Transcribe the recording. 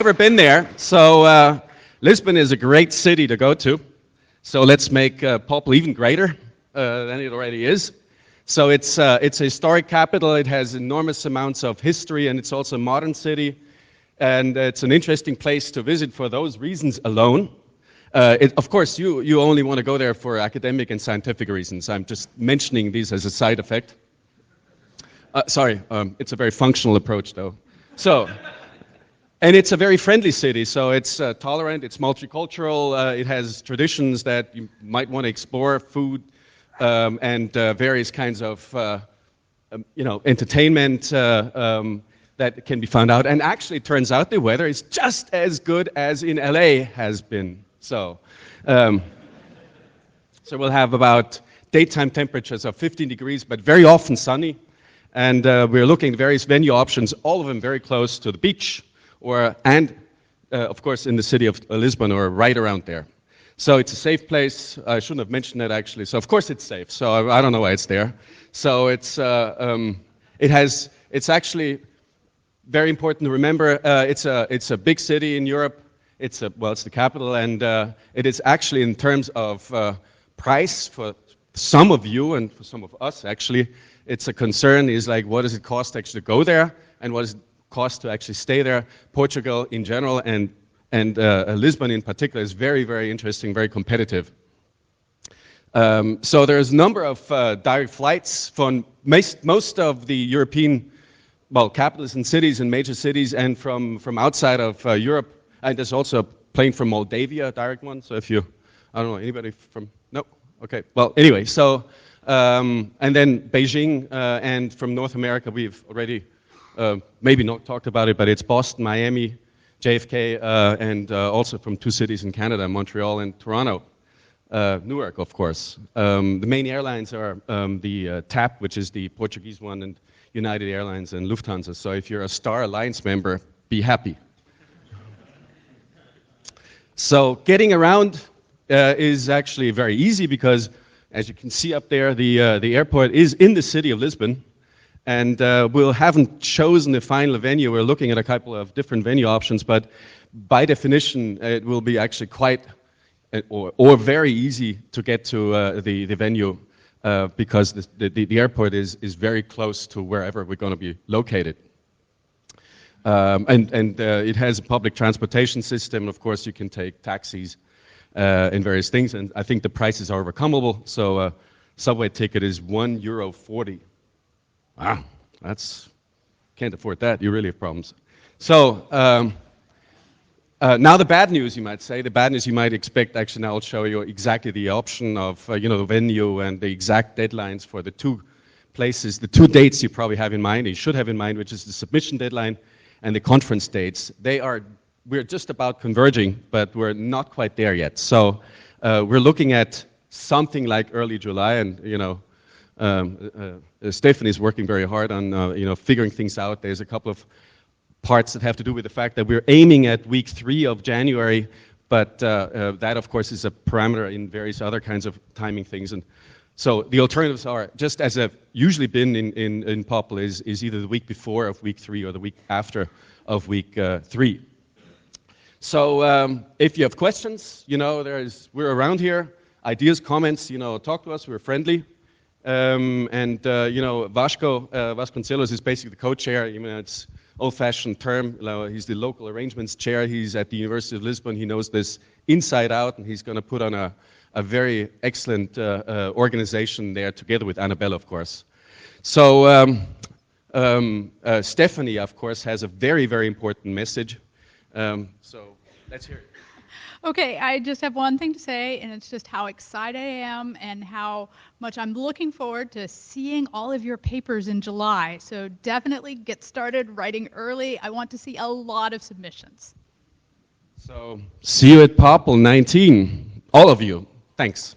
never been there, so Lisbon is a great city to go to. So let's make POPL even greater than it already is. So it's a historic capital. It has enormous amounts of history, and it's also a modern city. And it's an interesting place to visit for those reasons alone. Of course, you only want to go there for academic and scientific reasons. I'm just mentioning these as a side effect. Sorry, it's a very functional approach, though. So, and it's a very friendly city, so it's tolerant, it's multicultural, it has traditions that you might want to explore, food, and various kinds of entertainment that can be found out. And actually, it turns out the weather is just as good as in LA has been. So, so we'll have about daytime temperatures of 15 degrees, but very often sunny. And we're looking at various venue options, all of them very close to the beach, and of course in the city of Lisbon or right around there. So it's a safe place. I shouldn't have mentioned that actually. So of course it's safe. So I don't know why it's there. So it's actually very important to remember. It's a big city in Europe. It's the capital, and it is actually in terms of price for some of you and for some of us actually. It's a concern is like, what does it cost to actually go there, and what does it cost to actually stay there? Portugal in general and Lisbon in particular is very, very interesting, very competitive. So there's a number of direct flights from most of the European, capitals and cities and major cities, and from outside of Europe. And there's also a plane from Moldavia, a direct one. So if you, I don't know, anybody from, no? Okay, well, anyway, so, and then Beijing, and from North America, we've already maybe not talked about it, but it's Boston, Miami, JFK, and also from 2 cities in Canada, Montreal and Toronto. Newark, of course. The main airlines are the TAP, which is the Portuguese one, and United Airlines and Lufthansa. So if you're a Star Alliance member, be happy. So getting around is actually very easy because, as you can see up there, the airport is in the city of Lisbon. And we haven't chosen the final venue. We're looking at a couple of different venue options, but by definition, it will be actually quite or very easy to get to the venue because the airport is very close to wherever we're going to be located. And it has a public transportation system. Of course, you can take taxis and various things, and I think the prices are overcomable. So a subway ticket is €1.40. Wow, can't afford that. You really have problems. So now the bad news, you might say. The bad news you might expect, actually now I'll show you exactly the option of the venue and the exact deadlines for the 2 places, the 2 dates you probably have in mind, you should have in mind, which is the submission deadline and the conference dates. We're just about converging, but we're not quite there yet. So we're looking at something like early July, and Stephanie's working very hard on figuring things out. There's a couple of parts that have to do with the fact that we're aiming at week 3 of January, but that of course is a parameter in various other kinds of timing things. And so the alternatives are, just as have usually been in POPL, is either the week before of week 3 or the week after of week 3. So if you have questions, we're around here. Ideas, comments, talk to us. We're friendly. Vasco Vasconcelos is basically the co-chair. It's old-fashioned term. He's the local arrangements chair. He's at the University of Lisbon. He knows this inside out, and he's going to put on a very excellent organization there together with Annabelle, of course. So Stephanie, of course, has a very, very important message. So let's hear it. Okay, I just have one thing to say, and it's just how excited I am and how much I'm looking forward to seeing all of your papers in July. So definitely get started writing early. I want to see a lot of submissions. So see you at POPL'18, all of you. Thanks.